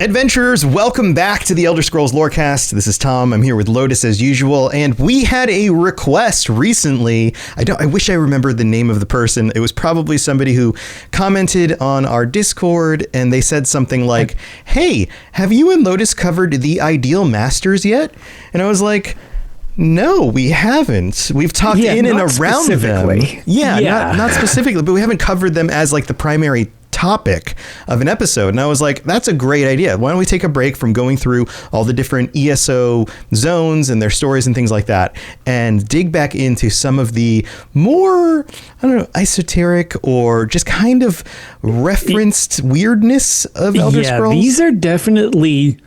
Adventurers, welcome back to the Elder Scrolls Lorecast. This is Tom. I'm here with Lotus as usual, and we had a request recently. I wish I remembered the name of the person. It was probably somebody who commented on our Discord, and they said something like, "Hey, have you and Lotus covered the Ideal Masters yet?" And I was like, "No, we haven't. We've talked in and around them. Yeah, not specifically, but we haven't covered them as like the primary topic of an episode." And I was like, that's a great idea. Why don't we take a break from going through all the different ESO zones and their stories and things like that and dig back into some of the more, I don't know, esoteric or just kind of referenced weirdness of Elder Scrolls? These are definitely,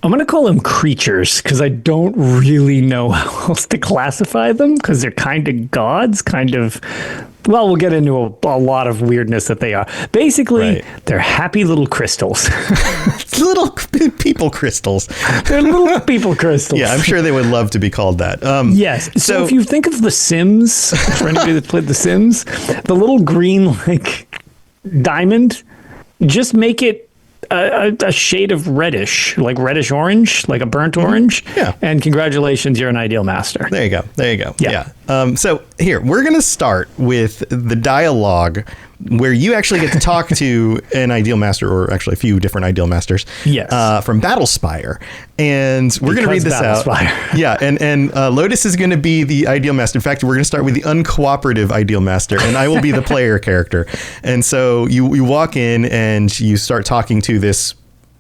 I'm going to call them creatures because I don't really know how else to classify them because they're kind of gods, well, we'll get into a lot of weirdness that they are. Basically, They're happy little crystals. Little people crystals. They're little people crystals. Yeah, I'm sure they would love to be called that. Yes. So if you think of The Sims, for anybody that played The Sims, the little green diamond, just make it a shade of reddish, like reddish orange, like a burnt orange. Yeah. And congratulations, you're an Ideal Master. There you go. Yeah. So here, we're going to start with the dialogue where you actually get to talk to an Ideal Master, or actually a few different Ideal Masters. Yes. From Battlespire. And we're going to read this out. Yeah. And Lotus is going to be the Ideal Master. In fact, we're going to start with the uncooperative Ideal Master, and I will be the player character. And so you walk in and you start talking to this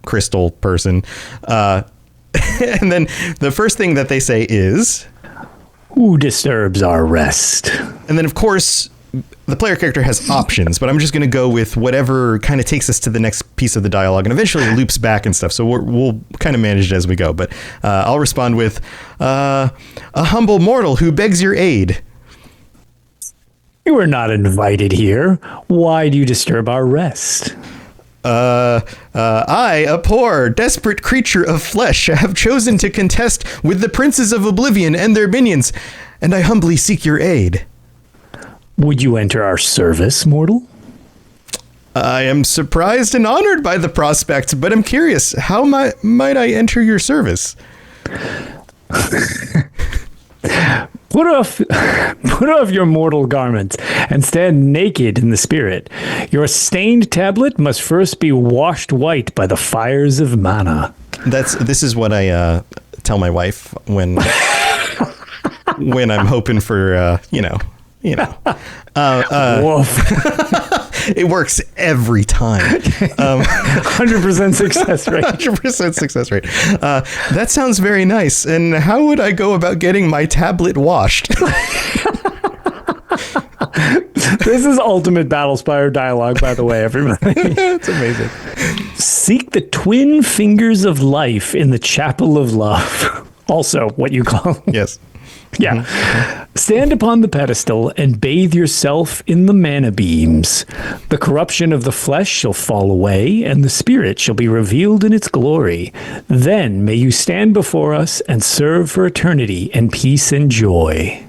crystal person. And then the first thing that they say is, "Who disturbs our rest?" And then, of course, the player character has options, but I'm just going to go with whatever kind of takes us to the next piece of the dialogue and eventually loops back and stuff. So we'll kind of manage it as we go. But I'll respond with, "A humble mortal who begs your aid." "You are not invited here. Why do you disturb our rest?" I, a poor, desperate creature of flesh, have chosen to contest with the princes of Oblivion and their minions, and I humbly seek your aid." "Would you enter our service, mortal?" "I am surprised and honored by the prospect, but I'm curious, how might I enter your service?" Put off your mortal garments and stand naked in the spirit. Your stained tablet must first be washed white by the fires of mana." This is what I tell my wife when when I'm hoping for Woof. It works every time. 100% success rate. 100% success rate. That sounds very nice. And how would I go about getting my tablet washed? This is ultimate Battlespire dialogue, by the way, everybody. It's amazing. "Seek the twin fingers of life in the chapel of love." Also, what you call. Yes. Yeah. "Stand upon the pedestal and bathe yourself in the mana beams. The corruption of the flesh shall fall away, and the spirit shall be revealed in its glory. Then may you stand before us and serve for eternity in peace and joy."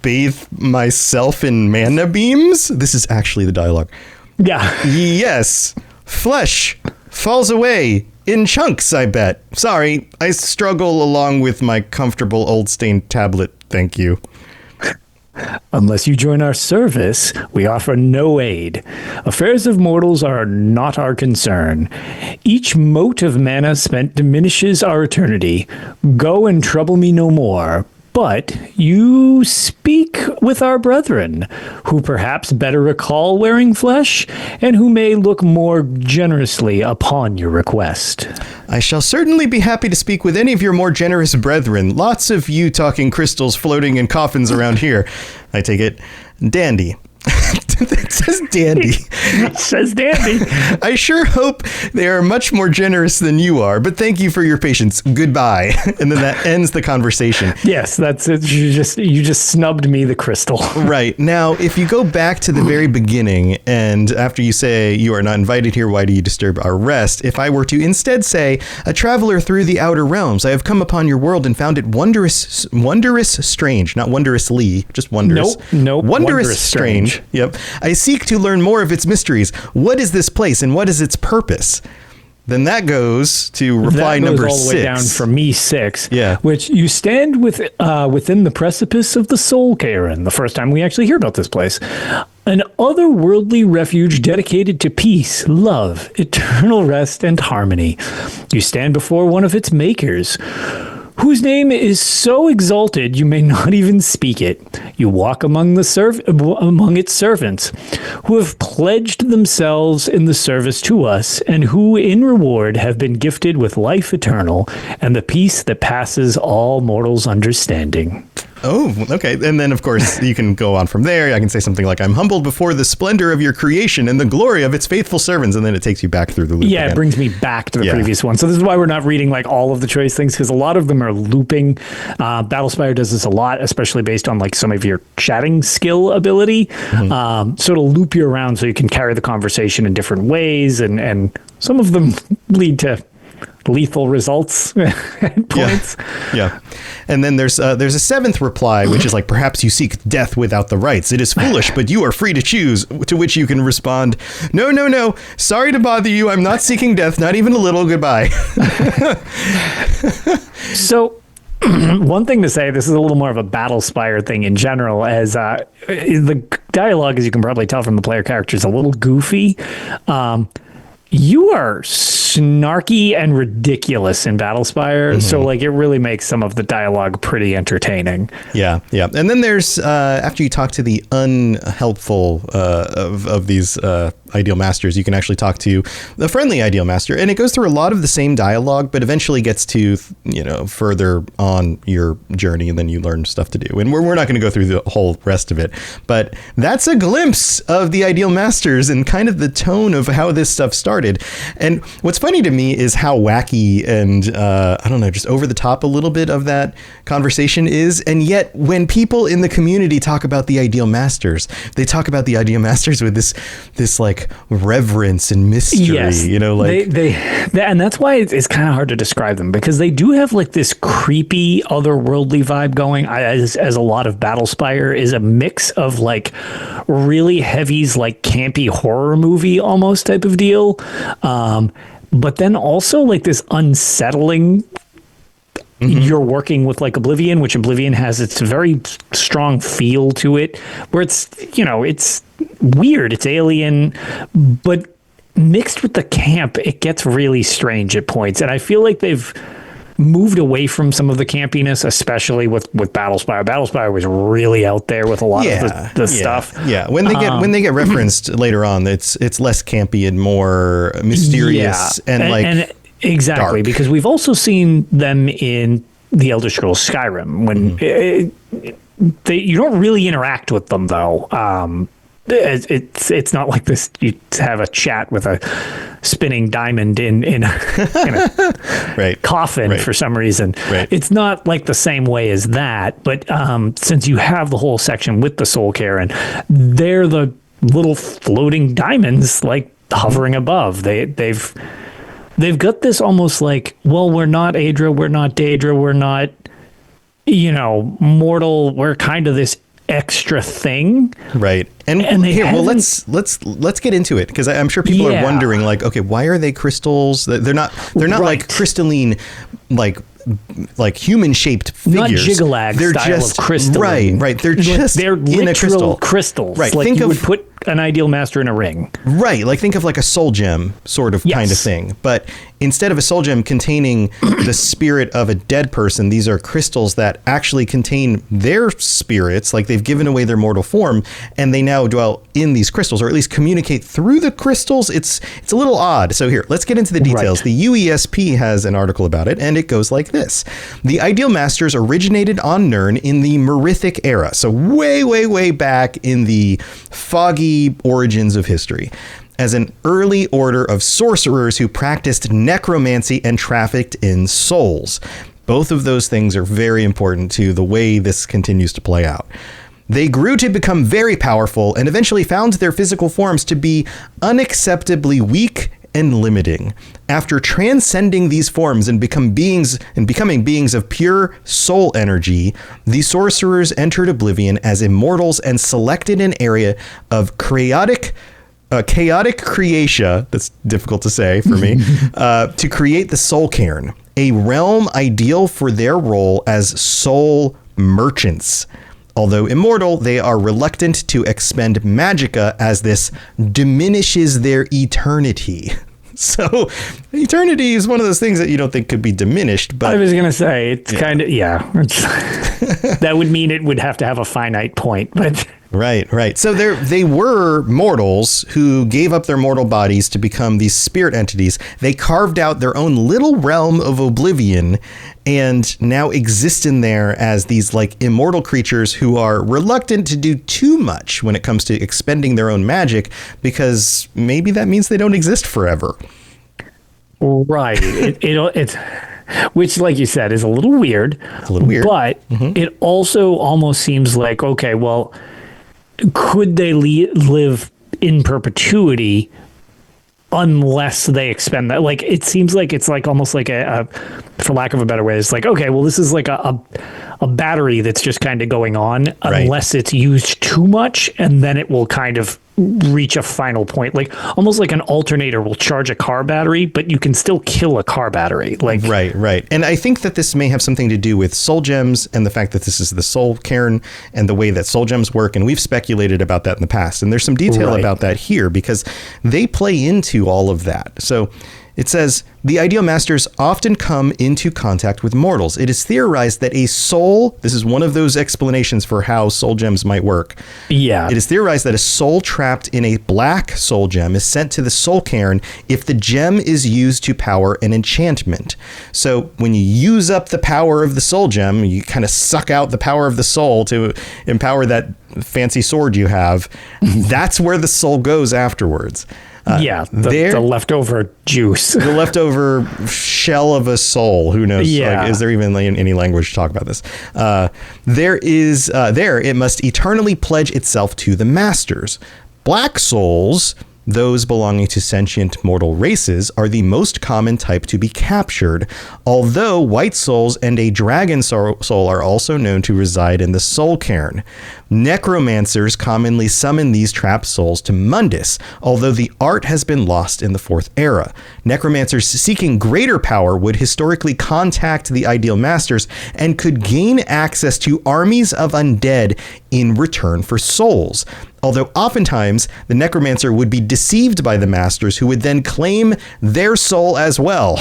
Bathe myself in mana beams? This is actually the dialogue. Yeah. "Yes. Flesh falls away. In chunks, I bet. Sorry, I struggle along with my comfortable old stained tablet. Thank you." "Unless you join our service, we offer no aid. Affairs of mortals are not our concern. Each mote of mana spent diminishes our eternity. Go and trouble me no more. But you speak with our brethren, who perhaps better recall wearing flesh, and who may look more generously upon your request." "I shall certainly be happy to speak with any of your more generous brethren. Lots of you talking crystals floating in coffins around here. I take it, dandy." It says dandy. It says dandy. "I sure hope they are much more generous than you are, but thank you for your patience. Goodbye." And then that ends the conversation. Yes, that's it. You just snubbed me the crystal. Right. Now, if you go back to the very beginning, and after you say, "You are not invited here, why do you disturb our rest?" If I were to instead say, "A traveler through the outer realms, I have come upon your world and found it wondrous strange," not wondrously, just wondrous. Nope. Wondrous strange. Yep. "I seek to learn more of its mysteries. What is this place and what is its purpose?" then that goes to reply that goes number all the 6. way down for me 6. Yeah. Which you stand within the precipice of the Soul Cairn. The first time we actually hear about this place. An otherworldly refuge dedicated to peace, love, eternal rest, and harmony. You stand before one of its makers, whose name is so exalted you may not even speak it. You walk among among its servants, who have pledged themselves in the service to us, and who in reward have been gifted with life eternal and the peace that passes all mortals' understanding. Oh, okay. And then, of course, you can go on from there. I can say something like, I'm humbled before the splendor of your creation and the glory of its faithful servants. And then it takes you back through the loop. Yeah, again. it brings me back to the previous one. So this is why we're not reading like all of the choice things, because a lot of them are looping. Battlespire does this a lot, especially based on like some of your chatting skill ability. So to loop you around so you can carry the conversation in different ways. And some of them lead to lethal results at points. Yeah. And then there's a 7th reply, which is like, perhaps you seek death without the rights. It is foolish, but you are free to choose, to which you can respond, no. Sorry to bother you. I'm not seeking death, not even a little. Goodbye. So one thing to say, this is a little more of a Battlespire thing in general, as the dialogue, as you can probably tell from the player characters, a little goofy. You are snarky and ridiculous in Battlespire, so like it really makes some of the dialogue pretty entertaining. Yeah. And then there's after you talk to the unhelpful of these ideal masters, you can actually talk to the friendly ideal master, and it goes through a lot of the same dialogue, but eventually gets to further on your journey, and then you learn stuff to do. And we're not going to go through the whole rest of it, but that's a glimpse of the ideal masters and kind of the tone of how this stuff started. And what's funny to me is how wacky and I don't know, just over the top a little bit of that conversation is. And yet when people in the community talk about the ideal masters, they talk about the ideal masters with this like reverence and mystery, yes, like they and that's why it's kind of hard to describe them, because they do have like this creepy otherworldly vibe going, as a lot of Battlespire is a mix of like really heavies, like campy horror movie almost type of deal. But then also like this unsettling, you're working with like Oblivion, which Oblivion has its very strong feel to it, where it's, it's weird, it's alien, but mixed with the camp, it gets really strange at points. And I feel like they've moved away from some of the campiness, especially with Battlespire. Battlespire was really out there with a lot of the stuff. Yeah, when they get referenced later on, it's less campy and more mysterious and exactly dark. Because we've also seen them in the Elder Scrolls Skyrim when you don't really interact with them though. It's not like this. You have a chat with a spinning diamond in a coffin for some reason. It's not like the same way as that. But since you have the whole section with the Soul Cairn, they're the little floating diamonds like hovering above. They've got this almost like, well, we're not Aedra, we're not Daedra, we're not mortal. We're kind of this extra thing, right? And here, well, let's get into it, because I'm sure people are wondering, like, okay, why are they crystals? They're not like crystalline, like human shaped figures. Not Jiggalag they're style just of crystalline. Right. They're just they're in a crystal. Crystals. Right. Like you would put an ideal master in a ring. Right. Like think of like a soul gem sort of kind of thing. But instead of a soul gem containing the spirit of a dead person, these are crystals that actually contain their spirits. Like they've given away their mortal form and they now dwell in these crystals, or at least communicate through the crystals. It's a little odd. So here, let's get into the details. Right. The UESP has an article about it, and it goes like this. The ideal masters originated on Nirn in the Merithic era. So way, way, way back in the foggy origins of history, as an early order of sorcerers who practiced necromancy and trafficked in souls. Both of those things are very important to the way this continues to play out. They grew to become very powerful and eventually found their physical forms to be unacceptably weak and limiting. After transcending these forms and becoming beings of pure soul energy, the sorcerers entered Oblivion as immortals and selected an area of chaotic chaotic creatia, that's difficult to say for me, to create the soul cairn, a realm ideal for their role as soul merchants. Although immortal, they are reluctant to expend magicka as this diminishes their eternity. So eternity is one of those things that you don't think could be diminished. But I was going to say, it's kind of, that would mean it would have to have a finite point, but... Right. So they were mortals who gave up their mortal bodies to become these spirit entities. They carved out their own little realm of oblivion and now exist in there as these like immortal creatures who are reluctant to do too much when it comes to expending their own magic, because maybe that means they don't exist forever. Right. It's which, like you said, is a little weird. It's a little weird. But it also almost seems like, okay, well, could they live in perpetuity unless they expend that? Like, it seems like it's like almost like a for lack of a better way, it's like, okay, well, this is like a battery that's just kind of going on unless it's used too much, and then it will kind of reach a final point, like almost like an alternator will charge a car battery, but you can still kill a car battery. Like right. And I think that this may have something to do with soul gems and the fact that this is the soul cairn and the way that soul gems work. And we've speculated about that in the past. And there's some detail about that here because they play into all of that. So it says, the ideal masters often come into contact with mortals. It is theorized that a soul, this is one of those explanations for how soul gems might work. Yeah. It is theorized that a soul trapped in a black soul gem is sent to the soul cairn if the gem is used to power an enchantment. So when you use up the power of the soul gem, you kind of suck out the power of the soul to empower that fancy sword you have. That's where the soul goes afterwards. The leftover juice. The leftover shell of a soul. Who knows? Yeah. Like, is there even any language to talk about this? It must eternally pledge itself to the masters. Black souls, those belonging to sentient mortal races, are the most common type to be captured, although white souls and a dragon soul are also known to reside in the soul cairn. Necromancers commonly summon these trapped souls to Mundus, although the art has been lost in the Fourth Era. Necromancers seeking greater power would historically contact the ideal masters and could gain access to armies of undead in return for souls. Although oftentimes the necromancer would be deceived by the masters, who would then claim their soul as well.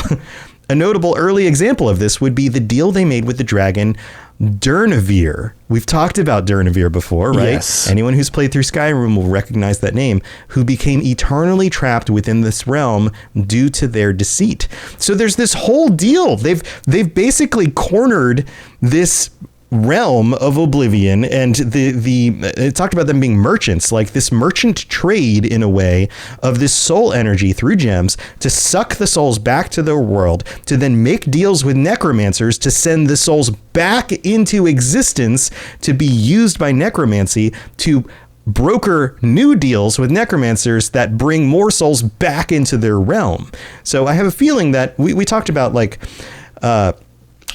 A notable early example of this would be the deal they made with the dragon Durnevere. We've talked about Durnevere before, right? Yes. Anyone who's played through Skyrim will recognize that name, who became eternally trapped within this realm due to their deceit. So there's this whole deal. They've basically cornered this realm of oblivion, and it talked about them being merchants, like this merchant trade in a way of this soul energy through gems to suck the souls back to their world, to then make deals with necromancers to send the souls back into existence to be used by necromancy to broker new deals with necromancers that bring more souls back into their realm. So I have a feeling that we talked about like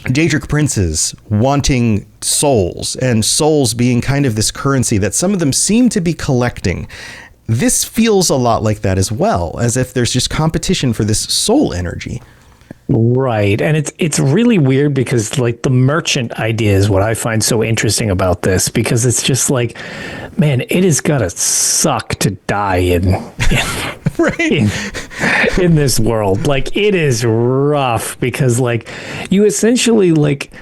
Daedric princes wanting souls, and souls being kind of this currency that some of them seem to be collecting. This feels a lot like that as well, as if there's just competition for this soul energy. Right. And it's really weird because like the merchant idea is what I find so interesting about this, because it's just like, man, it has got to suck to die in this world. Like, it is rough because like you essentially like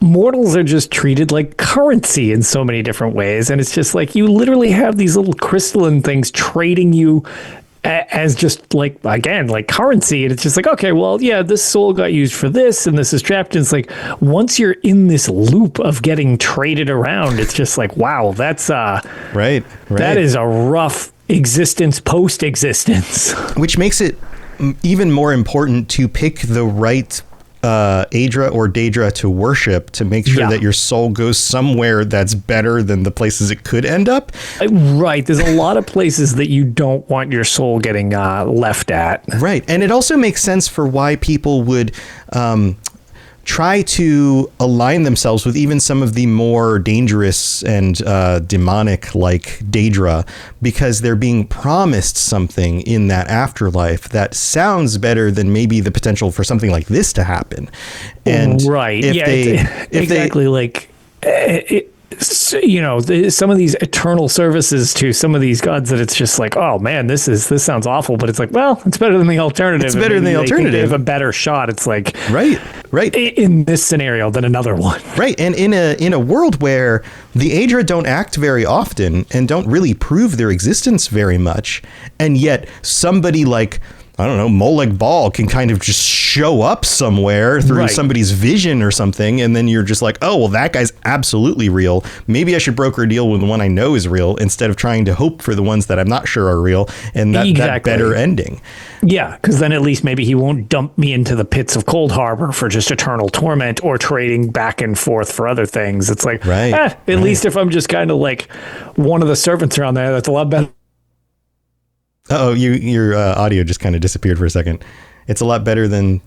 mortals are just treated like currency in so many different ways. And it's just like you literally have these little crystalline things trading you as just like, again, like currency. And it's just like, okay, well, yeah, this soul got used for this and this is trapped. And it's like, once you're in this loop of getting traded around, it's just like, wow, that's right. That is a rough existence post-existence. Which makes it even more important to pick the right Aedra or Daedra to worship, to make sure that your soul goes somewhere that's better than the places it could end up. Right. There's a lot of places that you don't want your soul getting left at. Right. And it also makes sense for why people would try to align themselves with even some of the more dangerous and demonic like Daedra, because they're being promised something in that afterlife that sounds better than maybe the potential for something like this to happen. And right. if Exactly. Like, some of these eternal services to some of these gods that it's just like, oh man, this sounds awful, but it's like, well, it's better than the alternative. It's better than the alternative. They have a better shot. It's like, right in this scenario than another one. Right. And in a world where the Aedra don't act very often and don't really prove their existence very much, and yet somebody like, I don't know, Molag Bal can kind of just show up somewhere through somebody's vision or something. And then you're just like, oh, well, that guy's absolutely real. Maybe I should broker a deal with the one I know is real instead of trying to hope for the ones that I'm not sure are real. And that better ending. Yeah, because then at least maybe he won't dump me into the pits of Cold Harbor for just eternal torment or trading back and forth for other things. It's like, at least if I'm just kind of like one of the servants around there, that's a lot better. Uh-oh, your audio just kind of disappeared for a second. It's a lot better than...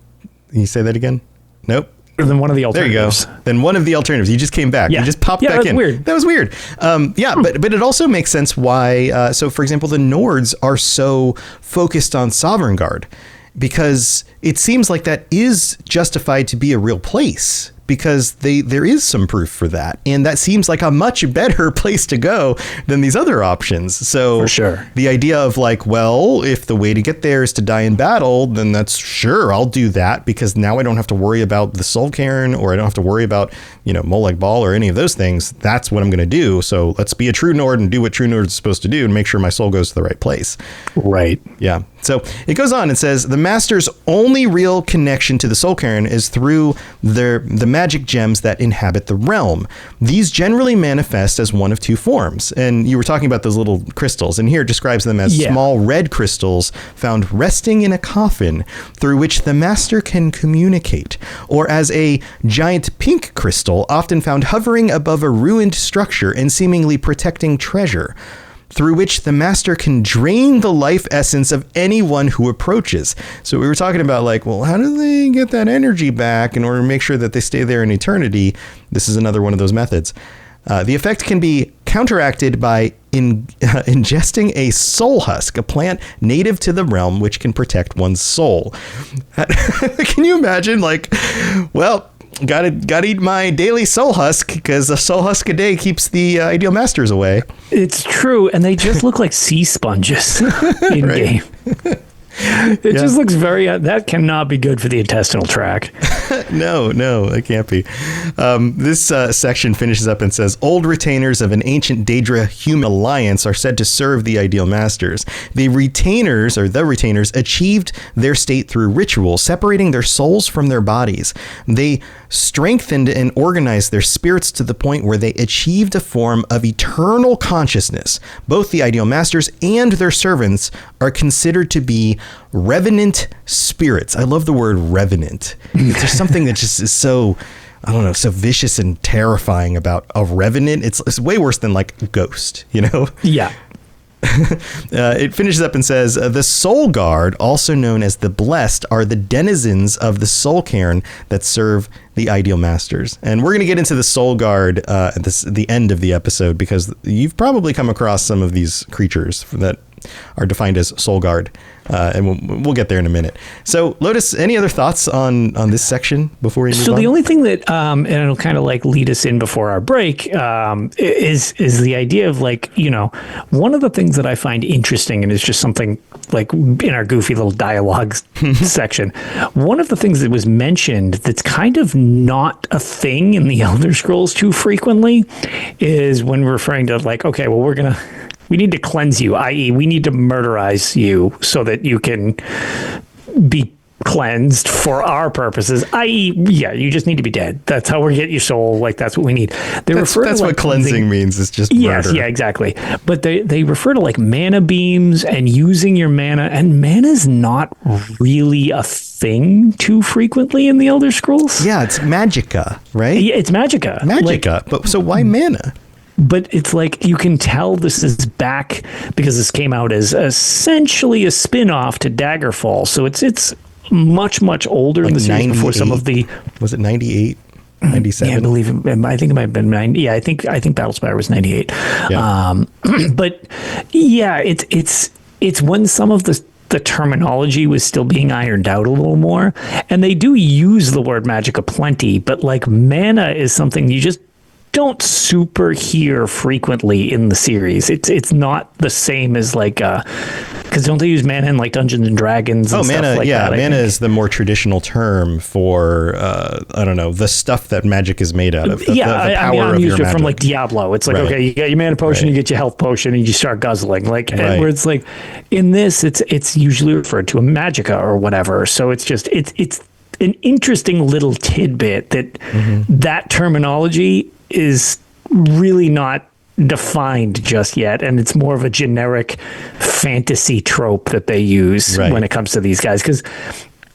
Can you say that again? Nope. Than one of the alternatives. There you go. Then one of the alternatives. You just came back. Yeah. You just popped back in. Weird. That was weird. But it also makes sense why... so, for example, the Nords are so focused on Sovereign Guard, because it seems like that is justified to be a real place, because there is some proof for that. And that seems like a much better place to go than these other options. So for sure, the idea of like, well, if the way to get there is to die in battle, then that's sure, I'll do that, because now I don't have to worry about the Soul Cairn, or I don't have to worry about, Molag Bal or any of those things. That's what I'm going to do. So let's be a true Nord and do what true Nord is supposed to do and make sure my soul goes to the right place. Right. Yeah. So it goes on and says the Master's only real connection to the Soul Cairn is through the magic gems that inhabit the realm. These generally manifest as one of two forms. And you were talking about those little crystals, and here it describes them as small red crystals found resting in a coffin through which the Master can communicate, or as a giant pink crystal often found hovering above a ruined structure and seemingly protecting treasure, through which the Master can drain the life essence of anyone who approaches. So we were talking about like, well, how do they get that energy back in order to make sure that they stay there in eternity? This is another one of those methods. The effect can be counteracted by ingesting a soul husk, a plant native to the realm, which can protect one's soul. Can you imagine, like, well, gotta eat my daily soul husk, because a soul husk a day keeps the ideal masters away. It's true, and they just look like sea sponges in game. It just looks very... that cannot be good for the intestinal tract. No, it can't be. This section finishes up and says, old retainers of an ancient Daedra human alliance are said to serve the ideal masters. The retainers achieved their state through ritual, separating their souls from their bodies. They strengthened and organized their spirits to the point where they achieved a form of eternal consciousness. Both the ideal masters and their servants are considered to be revenant spirits. I love the word revenant. There's something that just is so, I don't know, so vicious and terrifying about a revenant. It's way worse than like a ghost, Yeah. It finishes up and says, the Soul Guard, also known as the Blessed, are the denizens of the Soul Cairn that serve the ideal masters. And we're going to get into the Soul Guard at the end of the episode, because you've probably come across some of these creatures that are defined as Soul Guard. And we'll get there in a minute. So, Lotus, any other thoughts on this section before we move on? So the only thing that, and it'll kind of like lead us in before our break, is the idea of like, one of the things that I find interesting, and it's just something like in our goofy little dialogue section, one of the things that was mentioned that's kind of not a thing in the Elder Scrolls too frequently is when referring to like, okay, well, we need to cleanse you, i.e. we need to murderize you so that you can be cleansed for our purposes, i.e. you just need to be dead. That's how we get your soul. Like, that's what we need. That's what cleansing means. It's just murder. Yeah, exactly. But they refer to like mana beams and using your mana, and mana is not really a thing too frequently in the Elder Scrolls. Yeah, it's magicka, right? Yeah, it's magicka. But so why mana? But it's like, you can tell this is back because this came out as essentially a spin-off to Daggerfall. So it's much older in the series before some of the. Was it 98? 97? Yeah, I believe. I think it might have been 90. Yeah, I think Battlespire was 98. Yeah. But yeah, it's when some of the terminology was still being ironed out a little more, and they do use the word magic aplenty, but like mana is something you just don't super hear frequently in the series. It's not the same as like because don't they use mana in like Dungeons and Dragons and stuff mana, like that? Mana is the more traditional term for I don't know, the stuff that magic is made out of. The power I'm of used your to it from magic. like Diablo. It's like, Right. okay, you get your mana potion, you get your health potion, and you start guzzling. Like where it's like in this, it's usually referred to a magica or whatever. So it's just it's an interesting little tidbit that that terminology is really not defined just yet, and it's more of a generic fantasy trope that they use when it comes to these guys, because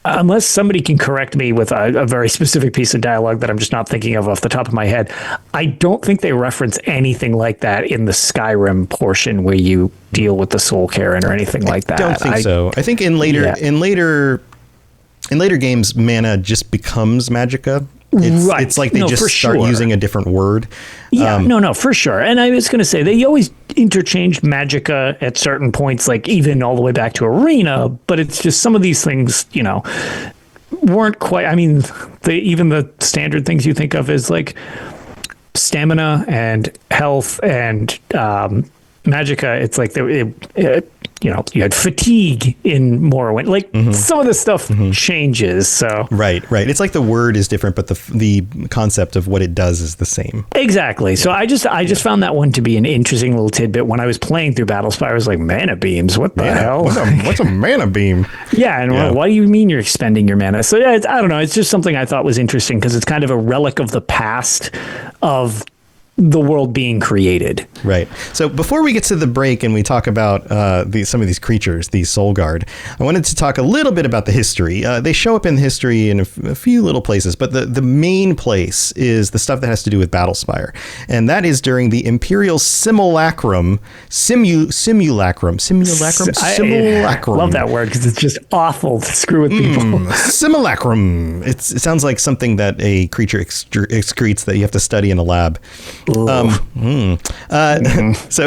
unless somebody can correct me with a very specific piece of dialogue that I'm just not thinking of off the top of my head, I don't think they reference anything like that in the Skyrim portion where you deal with the Soul Cairn or anything like that. I don't think so. I think in later games, mana just becomes magicka. It's like they just start using a different word. Yeah, for sure. And I was going to say, they always interchanged magicka at certain points, like even all the way back to arena, but it's just some of these things, weren't quite, I mean, even the standard things you think of as like stamina and health and magicka, it's like you had fatigue in Morrowind. Like some of the stuff changes. So right. It's like the word is different, but the concept of what it does is the same. Exactly. So I just found that one to be an interesting little tidbit. When I was playing through Battlespire, I was like, mana beams, what the hell? What's a mana beam? And what do you mean you're expending your mana? So I don't know. It's just something I thought was interesting because it's kind of a relic of the past of the world being created. Right. So before we get to the break and we talk about some of these creatures, these Soul Guard, I wanted to talk a little bit about the history. They show up in history in a few little places, but the main place is the stuff that has to do with Battlespire. And that is during the Imperial Simulacrum. Simulacrum. I love that word because it's just awful to screw with people. Simulacrum. It sounds like something that a creature excretes that you have to study in a lab. So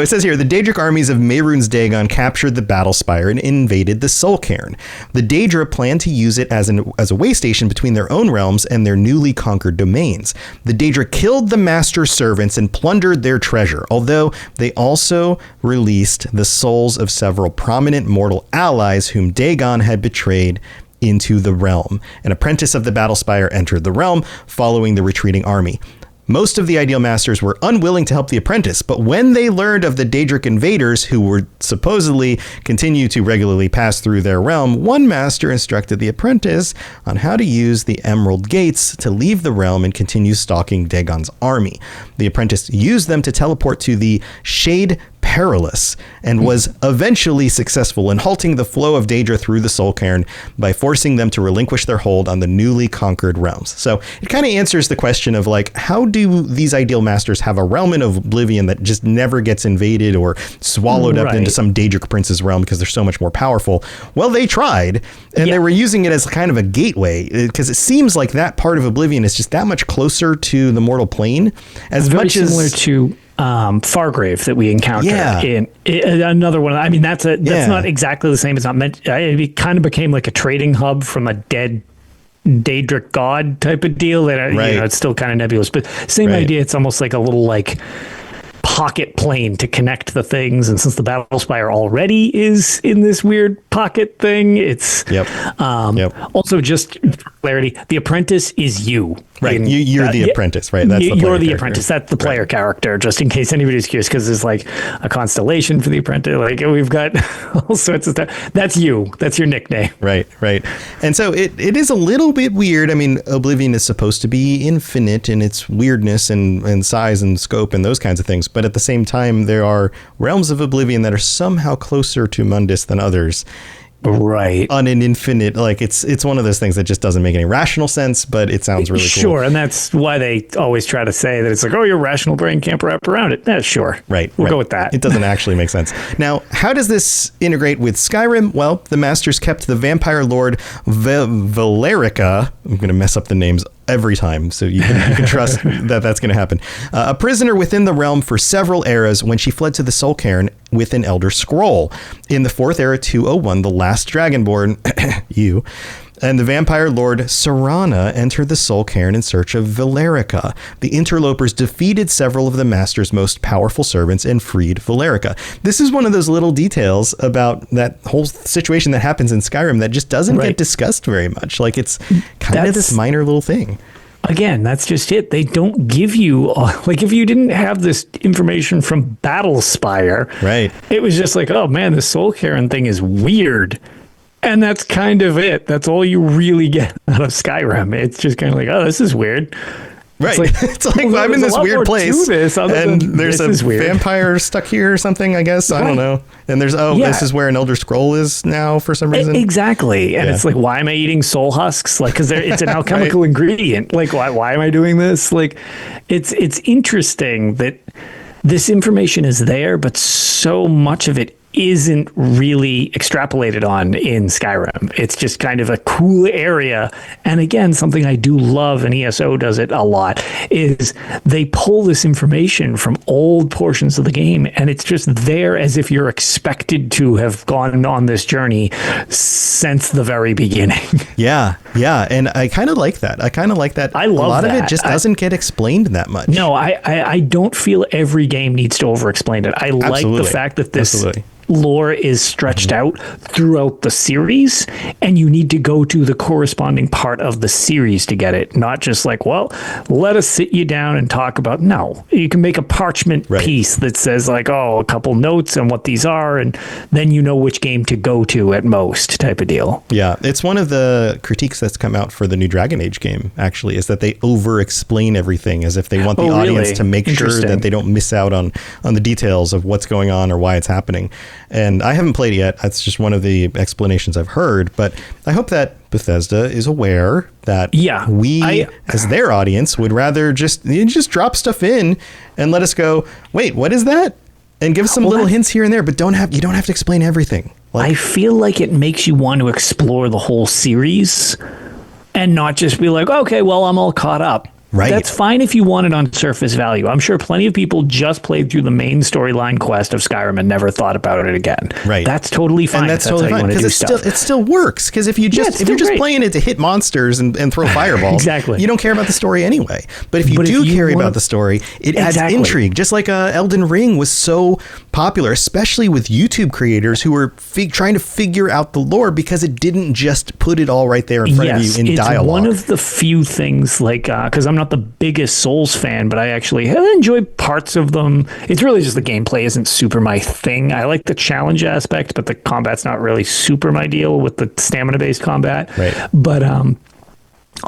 it says here, the Daedric armies of Mehrunes Dagon captured the Battlespire and invaded the Soul Cairn. The Daedra planned to use it as a way station between their own realms and their newly conquered domains. The Daedra killed the master servants and plundered their treasure, although they also released the souls of several prominent mortal allies whom Dagon had betrayed into the realm. An apprentice of the Battlespire entered the realm, following the retreating army. Most of the Ideal Masters were unwilling to help the apprentice, but when they learned of the Daedric invaders who would supposedly continue to regularly pass through their realm, one master instructed the apprentice on how to use the Emerald Gates to leave the realm and continue stalking Dagon's army. The apprentice used them to teleport to the Shade Perilous and was eventually successful in halting the flow of Daedra through the Soul Cairn by forcing them to relinquish their hold on the newly conquered realms. So it kind of answers the question of like, how do these Ideal Masters have a realm in Oblivion that just never gets invaded or swallowed up into some Daedric prince's realm because they're so much more powerful? Well, they tried, and they were using it as kind of a gateway, because it seems like that part of Oblivion is just that much closer to the mortal plane, as very much similar as to Fargrave that we encounter in another one. I mean, that's not exactly the same. It's not meant. It kind of became like a trading hub from a dead Daedric god type of deal. That it's still kind of nebulous, but same idea. It's almost like a little like pocket plane to connect the things, and since the Battlespire already is in this weird pocket thing, it's also, just for clarity, the apprentice is you. Right, you're the apprentice, right? That's you're the apprentice. That's the player character, just in case anybody's curious, because there's like a constellation for the apprentice. Like we've got all sorts of stuff. That's you. That's your nickname. Right. And so it is a little bit weird. I mean, Oblivion is supposed to be infinite in its weirdness and size and scope and those kinds of things. But at the same time, there are realms of Oblivion that are somehow closer to Mundus than others. right on an infinite, like it's one of those things that just doesn't make any rational sense, but it sounds really cool. Sure, and that's why they always try to say that it's like, oh, your rational brain can't wrap around it. Yeah, sure. We'll go with that. It doesn't actually make sense. Now, how does this integrate with Skyrim? Well, the Masters kept the vampire lord Valerica, I'm going to mess up the names every time, so you can trust that that's going to happen. A prisoner within the realm for several eras when she fled to the Soul Cairn with an Elder Scroll. In the 4th era 201, the last Dragonborn, you, and the vampire lord Serana entered the Soul Cairn in search of Valerica. The interlopers defeated several of the Master's most powerful servants and freed Valerica. This is one of those little details about that whole situation that happens in Skyrim that just doesn't get discussed very much. Like, it's kind of this minor little thing. Again, that's just it. They don't give you, like, if you didn't have this information from Battlespire, right? It was just like, oh man, the Soul Cairn thing is weird. And that's kind of it. That's all you really get out of Skyrim. It's just kind of like, oh, this is weird. Right. It's like well, I'm in this weird place and there's a vampire stuck here or something, I guess. I don't know. And there's, this is where an Elder Scroll is now for some reason. Exactly. And it's like, why am I eating soul husks? Like, because it's an alchemical ingredient. Like, why am I doing this? Like, it's interesting that this information is there, but so much of it isn't really extrapolated on in Skyrim. It's just kind of a cool area. And again, something I do love, and ESO does it a lot, is they pull this information from old portions of the game, and it's just there as if you're expected to have gone on this journey since the very beginning. Yeah. And I kind of like that. I love a lot that. of it just doesn't get explained that much. No, I don't feel every game needs to over-explain it. I like the fact that this lore is stretched out throughout the series, and you need to go to the corresponding part of the series to get it. Not just like, well, let us sit you down and talk about. No, you can make a parchment piece that says like, oh, a couple notes and what these are, and then you know which game to go to at most, type of deal. Yeah, it's one of the critiques that's come out for the new Dragon Age game, actually, is that they over-explain everything as if they want the audience to make sure that they don't miss out on the details of what's going on or why it's happening. And I haven't played it yet. That's just one of the explanations I've heard. But I hope that Bethesda is aware that we, as their audience, would rather just drop stuff in and let us go, wait, what is that? And give us some little hints here and there, but you don't have to explain everything. I feel like it makes you want to explore the whole series and not just be like, okay, well, I'm all caught up. Right. That's fine if you want it on surface value. I'm sure plenty of people just played through the main storyline quest of Skyrim and never thought about it again. Right. That's totally fine. And that's totally fine because it still works. Because if you're just playing it to hit monsters and throw fireballs, you don't care about the story anyway. But if you care about the story, it adds intrigue. Just like Elden Ring was so popular, especially with YouTube creators who were trying to figure out the lore because it didn't just put it all right there in front of you in dialogue. It's one of the few things, like, because I'm not the biggest Souls fan, but I actually enjoy parts of them. It's really just the gameplay isn't super my thing. I like the challenge aspect, but the combat's not really super my deal with the stamina-based combat. Right. But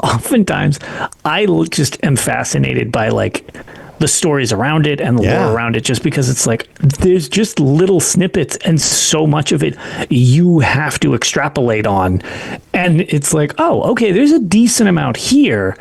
oftentimes, I just am fascinated by, like, the stories around it and the lore around it, just because it's like there's just little snippets and so much of it you have to extrapolate on. And it's like, oh, okay, there's a decent amount here.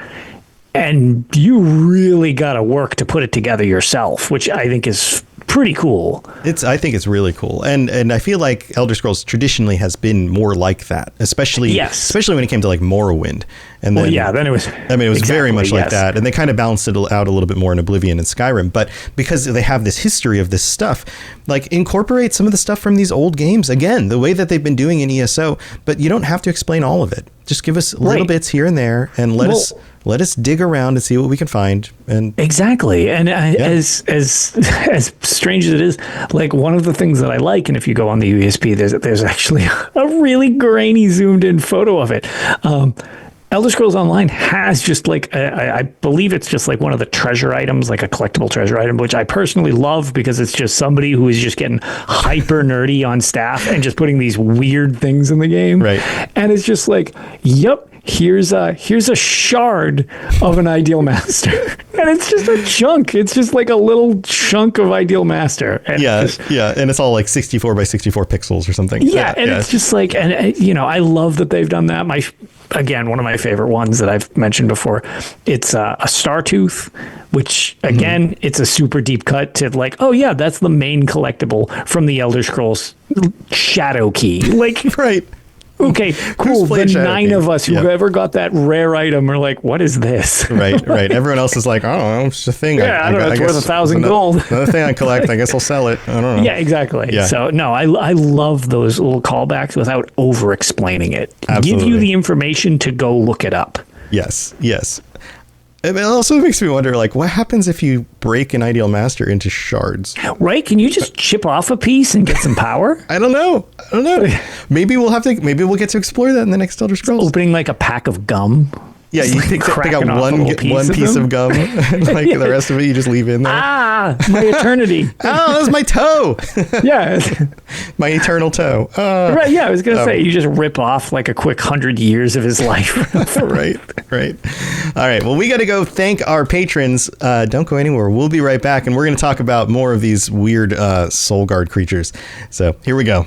And you really got to work to put it together yourself, which I think is pretty cool. I think it's really cool. And I feel like Elder Scrolls traditionally has been more like that, especially when it came to like Morrowind. And then, then it was. I mean, it was very much like that. And they kind of balanced it out a little bit more in Oblivion and Skyrim. But because they have this history of this stuff, like incorporate some of the stuff from these old games. Again, the way that they've been doing in ESO, but you don't have to explain all of it. Just give us little bits here and there and let us dig around and see what we can find. And exactly. And as strange as it is, like one of the things that I like, and if you go on the UESP, there's actually a really grainy zoomed in photo of it. Elder Scrolls Online has just like, I believe it's just like one of the treasure items, like a collectible treasure item, which I personally love because it's just somebody who is just getting hyper nerdy on staff and just putting these weird things in the game. Right. And it's just like, yep. Here's a shard of an Ideal Master, and it's just a chunk. It's just like a little chunk of Ideal Master. And and it's all like 64 by 64 pixels or something. It's just like, and I love that they've done that. Again, one of my favorite ones that I've mentioned before. It's a Star Tooth, which again, it's a super deep cut to like, oh yeah, that's the main collectible from the Elder Scrolls Shadow Key, like right. Okay, cool. The 9 of us who ever got that rare item are like, what is this? Right. Everyone else is like, I don't know, it's just a thing. I don't know, it's worth 1,000 gold. Another thing I collect, I guess I'll sell it. I don't know. Yeah, exactly. Yeah. So, no, I love those little callbacks without over-explaining it. Absolutely. Give you the information to go look it up. Yes. It also makes me wonder, like, what happens if you break an Ideal Master into shards? Right? Can you just chip off a piece and get some power? I don't know. Maybe we'll get to explore that in the next Elder Scrolls. Opening like a pack of gum. Yeah, you take out one piece of gum, and like the rest of it you just leave in there. My eternity. Oh, that's my toe. Yeah. My eternal toe. Right, yeah, I was going to say, you just rip off like a quick 100 years of his life. Right. All right, well, we got to go thank our patrons. Don't go anywhere. We'll be right back, and we're going to talk about more of these weird soul guard creatures. So here we go.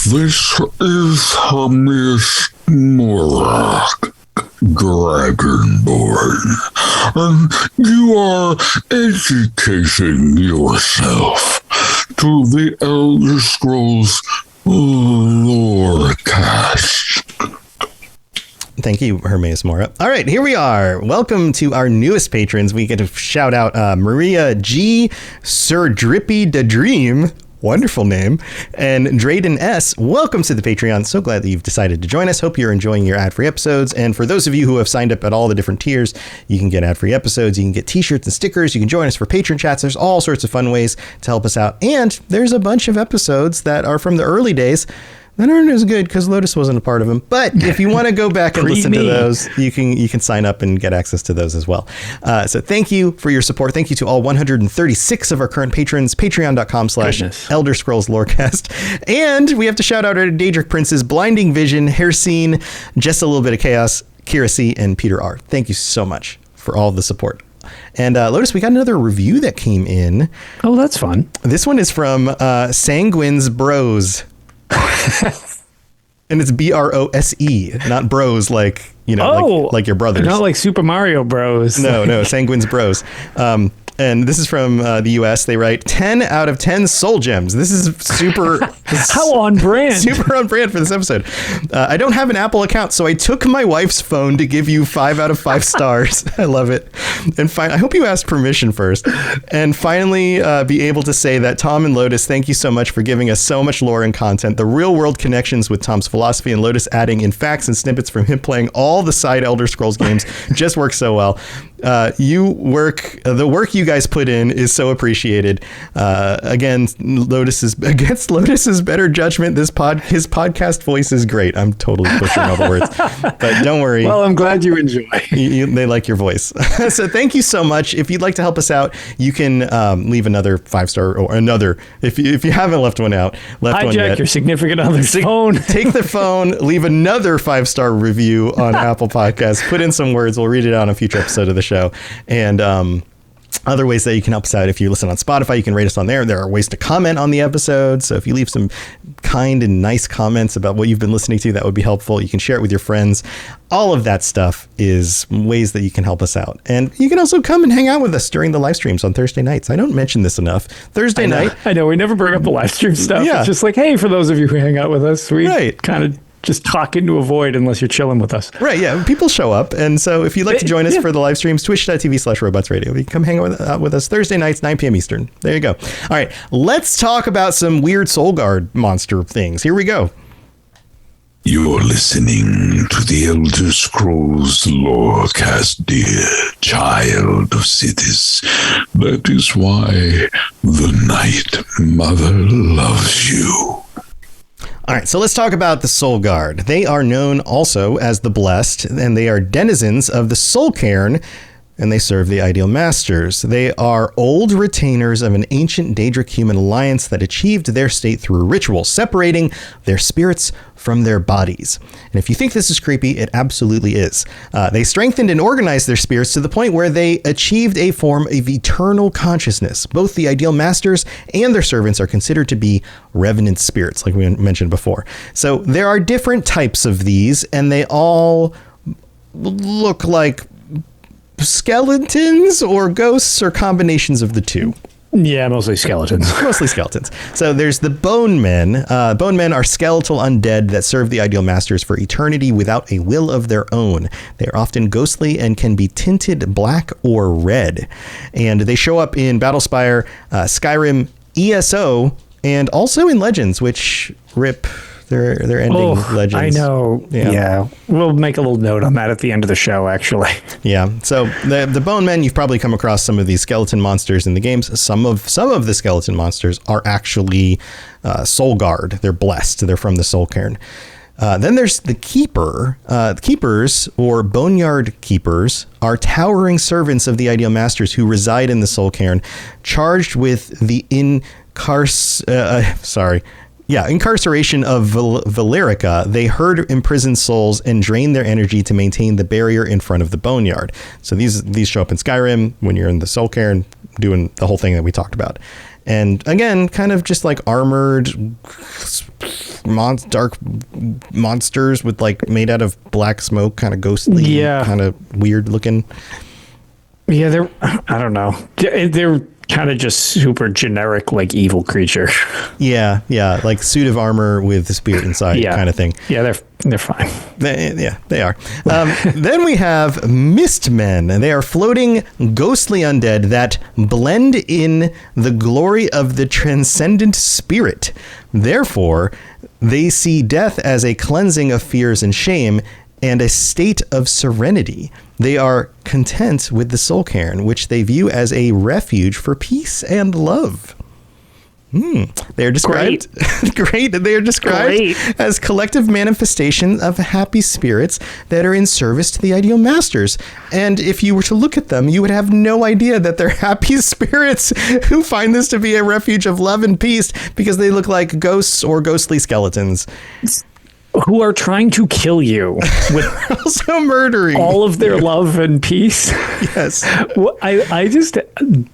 This is Hermes Morak, Dragonborn, and you are educating yourself to the Elder Scrolls Lorecast. Thank you, Hermes Mora. All right, here we are. Welcome to our newest patrons. We get to shout out Maria G, Sir Drippy the Dream. Wonderful name. And Drayden S., welcome to the Patreon. So glad that you've decided to join us. Hope you're enjoying your ad-free episodes. And for those of you who have signed up at all the different tiers, you can get ad-free episodes. You can get t-shirts and stickers. You can join us for patron chats. There's all sorts of fun ways to help us out. And there's a bunch of episodes that are from the early days that aren't as good because Lotus wasn't a part of them. But if you want to go back and listen to those, you can sign up and get access to those as well. So thank you for your support. Thank you to all 136 of our current patrons. Patreon.com/Elder Scrolls Lorecast. And we have to shout out our Daedric Princes, Blinding Vision, Haircene, Just a Little Bit of Chaos, Kira C, and Peter R. Thank you so much for all the support. And Lotus, we got another review that came in. Oh, that's fun. This one is from Sanguine's Bros. And it's Brose, not bros like, like your brothers. Not like Super Mario Bros. No, Sanguine's Bros. And this is from the US. They write 10 out of 10 soul gems. This is super. How on brand. Super on brand for this episode. I don't have an Apple account, so I took my wife's phone to give you 5 out of 5 stars. I love it. And I hope you asked permission first. And finally, be able to say that Tom and Lotus, thank you so much for giving us so much lore and content. The real world connections with Tom's philosophy and Lotus adding in facts and snippets from him playing all the side Elder Scrolls games just works so well. The work you guys put in is so appreciated. Against Lotus's better judgment, his podcast voice is great. I'm totally butchering all the words, but don't worry. Well, I'm glad you enjoy. They like your voice. So thank you so much. If you'd like to help us out, you can leave another 5-star or another. If you haven't left one out, hijack yet, your significant other's phone. Take the phone, leave another 5-star review on Apple Podcasts. Put in some words. We'll read it out on a future episode of the show. And other ways that you can help us out, if you listen on Spotify, you can rate us on there. There are ways to comment on the episode. So if you leave some kind and nice comments about what you've been listening to, that would be helpful. You can share it with your friends. All of that stuff is ways that you can help us out. And you can also come and hang out with us during the live streams on Thursday nights. I don't mention this enough. Thursday night. I know. We never bring up the live stream stuff. Yeah. It's just like, hey, for those of you who hang out with us, we kind of just talk into a void unless you're chilling with us. Right, yeah. People show up. And so if you'd like to join us for the live streams, twitch.tv/robotsradio. You can come hang out with us Thursday nights, 9 p.m. Eastern. There you go. All right, let's talk about some weird Soul Guard monster things. Here we go. You're listening to the Elder Scrolls Lorecast, dear child of cities. That is why the Night Mother loves you. All right, so let's talk about the Soul Guard. They are known also as the Blessed, and they are denizens of the Soul Cairn, and they serve the Ideal Masters. They are old retainers of an ancient Daedric human alliance that achieved their state through ritual, separating their spirits from their bodies. And if you think this is creepy, it absolutely is. They strengthened and organized their spirits to the point where they achieved a form of eternal consciousness. Both the Ideal Masters and their servants are considered to be revenant spirits, like we mentioned before. So there are different types of these, and they all look like skeletons or ghosts or combinations of the two. Yeah, mostly skeletons. Mostly skeletons. So there's the Bone Men. Bone Men are skeletal undead that serve the Ideal Masters for eternity without a will of their own. They are often ghostly and can be tinted black or red. And they show up in Battlespire, Skyrim, ESO, and also in Legends, which rip... They're ending Legends. I know. Yeah. We'll make a little note on that at the end of the show, actually. Yeah. So the Bone Men, you've probably come across some of these skeleton monsters in the games. Some of the skeleton monsters are actually Soul Guard. They're blessed. They're from the Soul Cairn. Then there's the Keeper. Keepers, or Boneyard Keepers, are towering servants of the Ideal Masters who reside in the Soul Cairn, charged with the incarceration of Valerica. They herd imprisoned souls and drain their energy to maintain the barrier in front of the Boneyard. So these show up in Skyrim when you're in the Soul Cairn doing the whole thing that we talked about. And again, kind of just like armored dark monsters with like made out of black smoke, kind of ghostly, kind of weird looking. Yeah, I don't know. They're kind of just super generic, like evil creature. Yeah, like suit of armor with the spirit inside, kind of thing. Yeah, they're fine. They are. Then we have Mistmen. They are floating, ghostly undead that blend in the glory of the transcendent spirit. Therefore, they see death as a cleansing of fears and shame and a state of serenity. They are content with the Soul Cairn, which they view as a refuge for peace and love. They are described great. They are described as collective manifestations of happy spirits that are in service to the Ideal Masters. And if you were to look at them, you would have no idea that they're happy spirits who find this to be a refuge of love and peace because they look like ghosts or ghostly skeletons. Who are trying to kill you with also murdering all of their love and peace. Yes. Well, I just,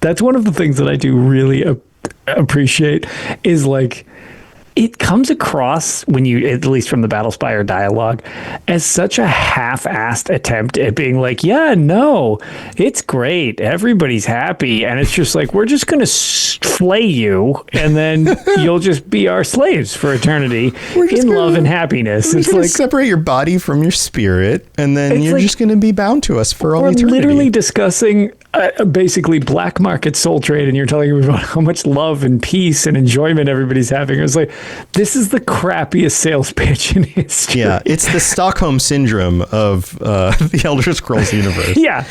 that's one of the things that I do really appreciate is like, it comes across when you, at least from the Battlespire dialogue, as such a half-assed attempt at being like, yeah, no, it's great. Everybody's happy. And it's just like, we're just going to flay you and then you'll just be our slaves for eternity in love and happiness. It's like separate your body from your spirit and then you're just going to be bound to us for all eternity. We're literally discussing basically black market soul trade and you're telling me about how much love and peace and enjoyment everybody's having. It was like, this is the crappiest sales pitch in history. Yeah, it's the Stockholm syndrome of the Elder Scrolls universe. Yeah.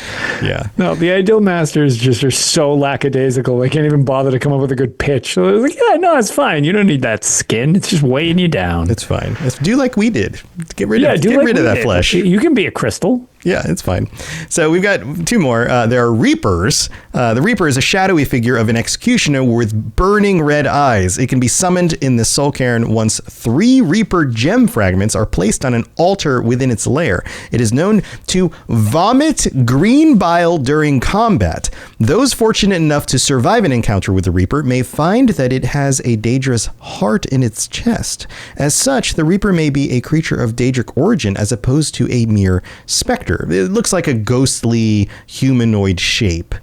No, the Ideal Masters just are so lackadaisical. They can't even bother to come up with a good pitch. So they're like, yeah, no, it's fine. You don't need that skin. It's just weighing you down. It's fine. Do like we did. Get rid of that flesh. You can be a crystal. Yeah, it's fine. So we've got two more. There are Reapers. The Reaper is a shadowy figure of an executioner with burning red eyes. It can be summoned in the Soul Cairn once 3 Reaper gem fragments are placed on an altar within its lair. It is known to vomit green bile during combat. Those fortunate enough to survive an encounter with the Reaper may find that it has a Daedra's heart in its chest. As such, the Reaper may be a creature of Daedric origin as opposed to a mere specter. It looks like a ghostly humanoid shape.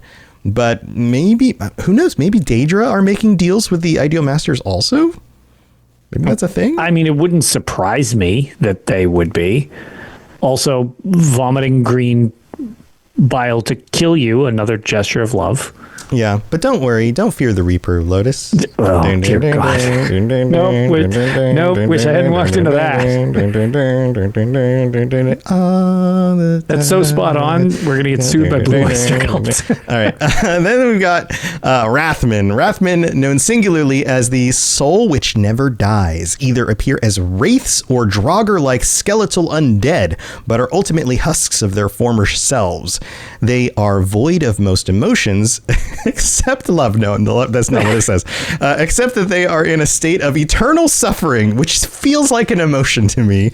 But maybe, who knows, maybe Daedra are making deals with the Ideal Masters also? Maybe that's a thing? I mean, it wouldn't surprise me that they would be. Also, vomiting green bile to kill you, another gesture of love. Yeah, but don't worry. Don't fear the Reaper, Lotus. Oh, dear God. Nope, wish I hadn't walked into that. That's so spot on. We're going to get sued by Blue Oyster Cult. All right. And then we've got Rathman. Rathman, known singularly as the soul which never dies, either appear as wraiths or Draugr-like skeletal undead, but are ultimately husks of their former selves. They are void of most emotions, except love. No, that's not what it says. Except that they are in a state of eternal suffering, which feels like an emotion to me,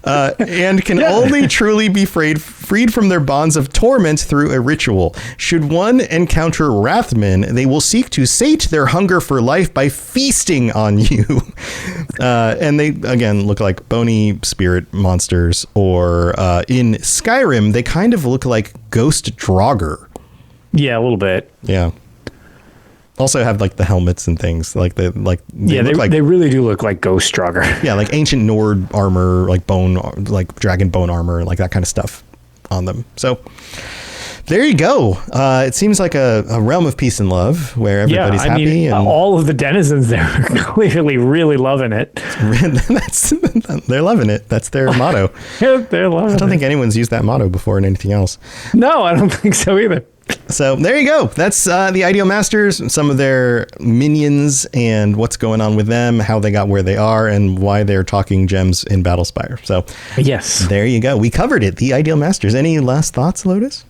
and can only truly be freed from their bonds of torment through a ritual. Should one encounter Rathman, they will seek to sate their hunger for life by feasting on you. And they, again, look like bony spirit monsters, or in Skyrim, they kind of look like ghost Draugr. Yeah, a little bit. Yeah. Also have like the helmets and things they really do look like ghost Draugr. Yeah, like ancient Nord armor, like bone, like dragon bone armor, like that kind of stuff on them. So there you go. It seems like a realm of peace and love where everybody's happy. And all of the denizens there are clearly really loving it. They're loving it. That's their motto. They're loving it. I don't think anyone's used that motto before in anything else. No, I don't think so either. So there you go. That's the Ideal Masters, some of their minions and what's going on with them, how they got where they are, and why they're talking gems in Battlespire. So yes, there you go. We covered it. The Ideal Masters. Any last thoughts, Lotus?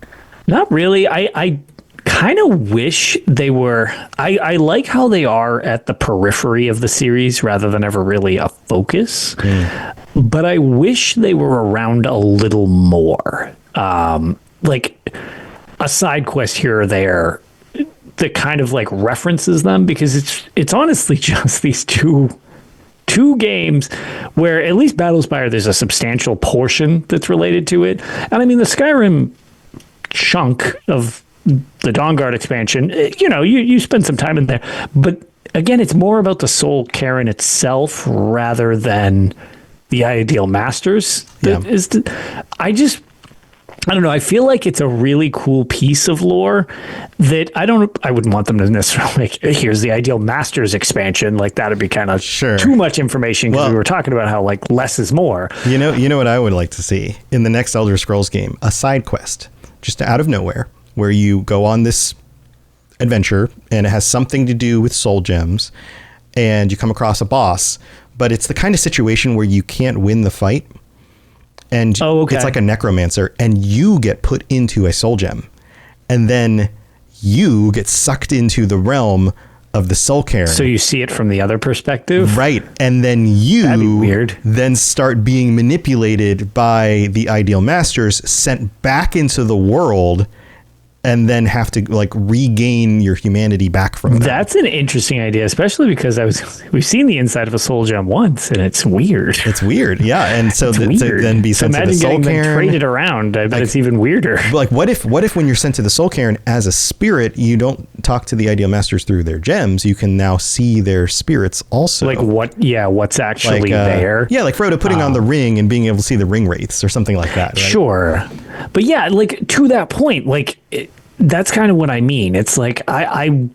Not really. I kind of wish they were. I like how they are at the periphery of the series rather than ever really a focus. But I wish they were around a little more. Like a side quest here or there that kind of like references them, because it's honestly just these two games where at least Battlespire, there's a substantial portion that's related to it. And I mean, the Skyrim chunk of the Dawnguard expansion, you spend some time in there, but again, it's more about the Soul Cairn itself rather than the Ideal Masters. I don't know. I feel like it's a really cool piece of lore that I wouldn't want them to necessarily make, here's the Ideal Masters expansion. Like that'd be kind of too much information, because we were talking about how like less is more. You know what I would like to see in the next Elder Scrolls game? A side quest just out of nowhere where you go on this adventure and it has something to do with soul gems and you come across a boss, but it's the kind of situation where you can't win the fight. And it's like a necromancer, and you get put into a soul gem, and then you get sucked into the realm of the Soul Cairn. So you see it from the other perspective, right? And then then start being manipulated by the Ideal Masters, sent back into the world, and then have to like regain your humanity back from them. That's an interesting idea, especially because we've seen the inside of a soul gem once, and it's weird. It's weird, yeah. And so to then be sent to the Soul Cairn, imagine getting traded around. I bet it's even weirder. Like, what if when you're sent to the Soul Cairn as a spirit, you don't talk to the Ideal Masters through their gems? You can now see their spirits also. Like what? Yeah, what's actually there? Yeah, like Frodo putting on the ring and being able to see the ring wraiths or something like that. Right? Sure, but yeah, like to that point, like. That's kind of what I mean. It's like I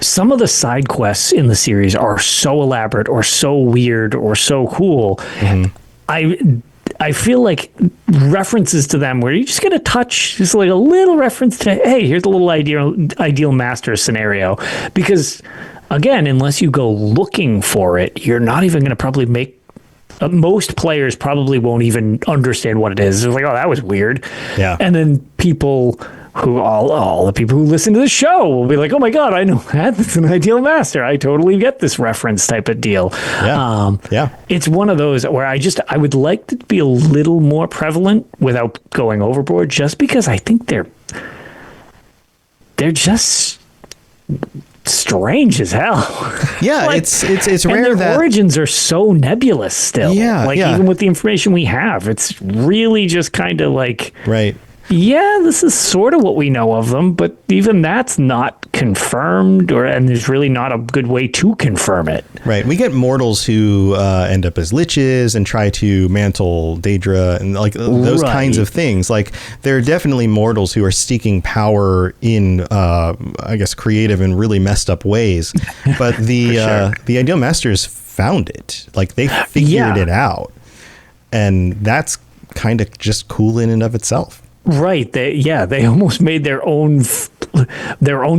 some of the side quests in the series are so elaborate or so weird or so cool. Mm-hmm. I feel like references to them where you just get a touch, just like a little reference to, hey, here's a little ideal master scenario. Because again, unless you go looking for it, you're not even going to probably make. Most players probably won't even understand what it is. They're like, oh, that was weird. Yeah. And then people who all the people who listen to the show will be like, oh my God, I know that. That's an Ideal Master. I totally get this reference type of deal. Yeah. It's one of those where I would like to be a little more prevalent without going overboard, just because I think they're just strange as hell. Yeah, like, it's rare that origins are so nebulous still. Yeah, even with the information we have, it's really just kind of like yeah, this is sort of what we know of them, but even that's not confirmed, and there's really not a good way to confirm it. Right. We get mortals who end up as liches and try to mantle Daedra and like those kinds of things. Like there are definitely mortals who are seeking power in, I guess, creative and really messed up ways. But the the Ideal Masters found it. Like they figured it out. And that's kind of just cool in and of itself. Right. They almost made their own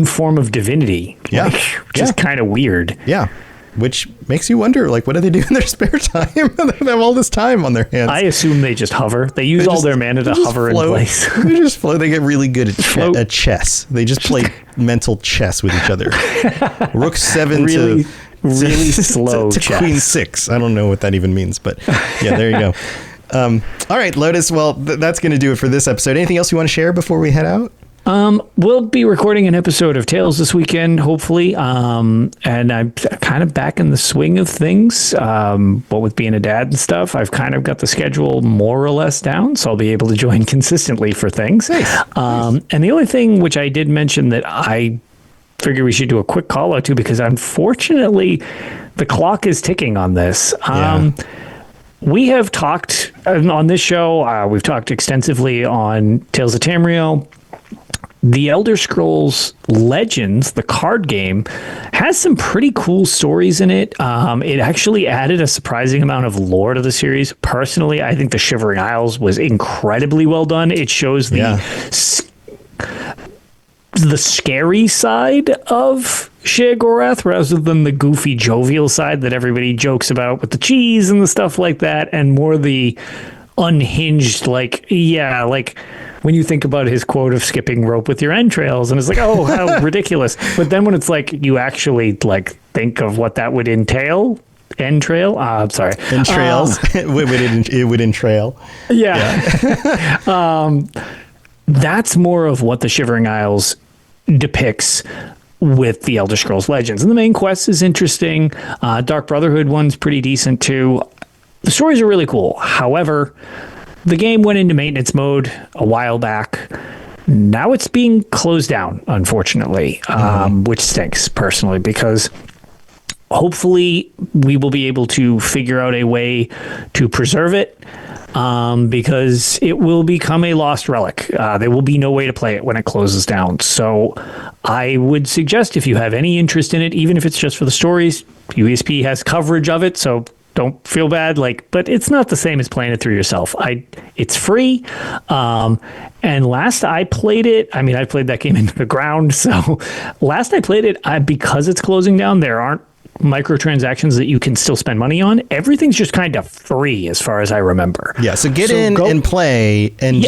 form of divinity. Yeah. Which is kind of weird. Yeah. Which makes you wonder, like, what do they do in their spare time? They have all this time on their hands. I assume they just hover. They use all their mana to hover in place. They just float. They get really good at chess. They just play mental chess with each other. Rook 7 really slow to chess. Queen 6. I don't know what that even means, but yeah, there you go. All right, Lotus. Well, that's going to do it for this episode. Anything else you want to share before we head out? We'll be recording an episode of Tales this weekend, hopefully. And I'm kind of back in the swing of things. But with being a dad and stuff, I've kind of got the schedule more or less down, so I'll be able to join consistently for things. Nice. And the only thing which I did mention that I figure we should do a quick call out to, because unfortunately the clock is ticking on this. We have talked on this show, we've talked extensively on Tales of Tamriel. The Elder Scrolls Legends, the card game, has some pretty cool stories in it. It actually added a surprising amount of lore to the series. Personally, I think the Shivering Isles was incredibly well done. It shows the scary side of Sheogorath rather than the goofy, jovial side that everybody jokes about with the cheese and the stuff like that, and more the unhinged, like when you think about his quote of skipping rope with your entrails, and it's like, oh, how ridiculous. But then when it's like you actually like think of what that would entail, entrails. It would entrail. Yeah. That's more of what the Shivering Isles depicts with the Elder Scrolls Legends. And the main quest is interesting. Dark Brotherhood one's pretty decent too. The stories are really cool. However, the game went into maintenance mode a while back. Now it's being closed down, unfortunately, which stinks personally, because hopefully we will be able to figure out a way to preserve it, because it will become a lost relic. There will be no way to play it when it closes down. So I would suggest, if you have any interest in it, even if it's just for the stories, UESP has coverage of it, so don't feel bad, but it's not the same as playing it through yourself. It's free. And last I played it, I played that game into the ground. So last I played it, because it's closing down, there aren't microtransactions that you can still spend money on. Everything's just kind of free as far as I remember. Yeah. So and play and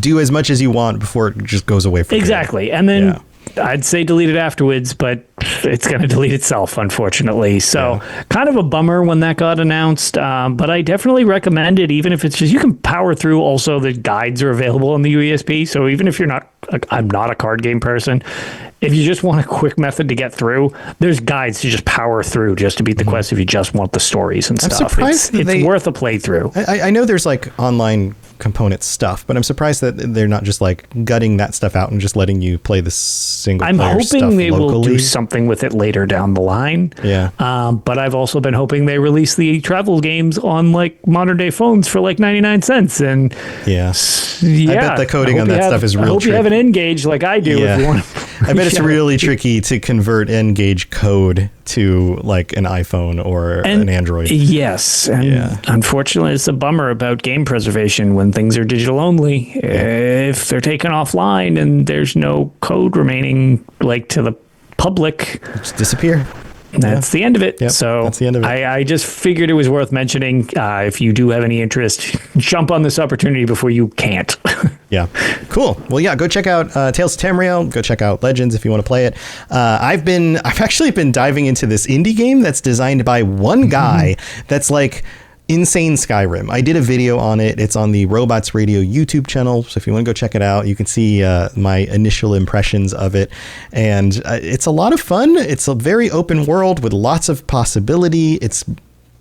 do as much as you want before it just goes away from you. Exactly. And then I'd say delete it afterwards, but it's going to delete itself, unfortunately. So kind of a bummer when that got announced. But I definitely recommend it, even if it's just, you can power through. Also, the guides are available on the UESP. So even if I'm not a card game person, if you just want a quick method to get through, there's guides to just power through just to beat the quest if you just want the stories and stuff. Surprised it's worth a playthrough. I know there's online component stuff, but I'm surprised that they're not just gutting that stuff out and just letting you play the single player stuff locally. I'm hoping they will do something with it later down the line. Yeah. But I've also been hoping they release the travel games on modern day phones for 99 cents. And I bet the coding on that stuff is real tricky. I hope you have an N-Gage like I do if you want to. I bet it's really tricky to convert N-Gage code to an iPhone or an Android. Yes. And unfortunately, it's a bummer about game preservation when things are digital only. If they're taken offline and there's no code remaining to the public, just disappear. That's the end of it. Yep, so that's the end of it. I just figured it was worth mentioning. If you do have any interest, jump on this opportunity before you can't. Yeah. Cool. Well, go check out Tales of Tamriel. Go check out Legends if you want to play it. I've actually been diving into this indie game that's designed by one guy that's insane Skyrim. I did a video on it. It's on the Robots Radio YouTube channel. So if you want to go check it out, you can see my initial impressions of it. And it's a lot of fun. It's a very open world with lots of possibility. It's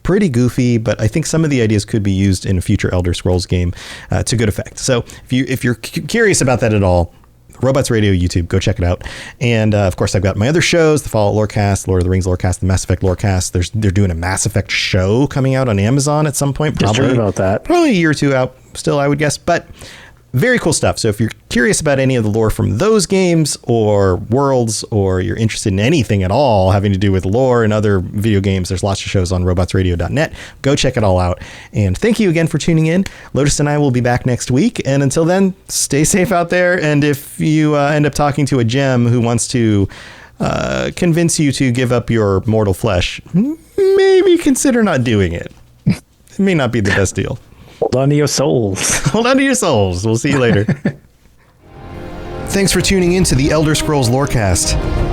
pretty goofy, but I think some of the ideas could be used in a future Elder Scrolls game to good effect. So if you're curious about that at all, Robots Radio YouTube, go check it out. And of course, I've got my other shows, the Fallout Lorecast, Lord of the Rings Lorecast, the Mass Effect Lorecast. They're doing a Mass Effect show coming out on Amazon at some point. Just heard about that. Probably a year or two out still, I would guess. But very cool stuff. So if you're curious about any of the lore from those games or worlds, or you're interested in anything at all having to do with lore and other video games, there's lots of shows on robotsradio.net. Go check it all out. And thank you again for tuning in. Lotus and I will be back next week. And until then, stay safe out there. And if you end up talking to a gem who wants to convince you to give up your mortal flesh, maybe consider not doing it. It may not be the best deal. Hold on to your souls. Hold on to your souls. We'll see you later. Thanks for tuning in to the Elder Scrolls Lorecast.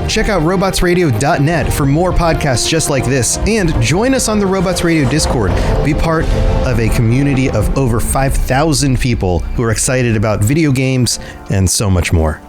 Check out robotsradio.net for more podcasts just like this, and join us on the Robots Radio Discord. Be part of a community of over 5,000 people who are excited about video games and so much more.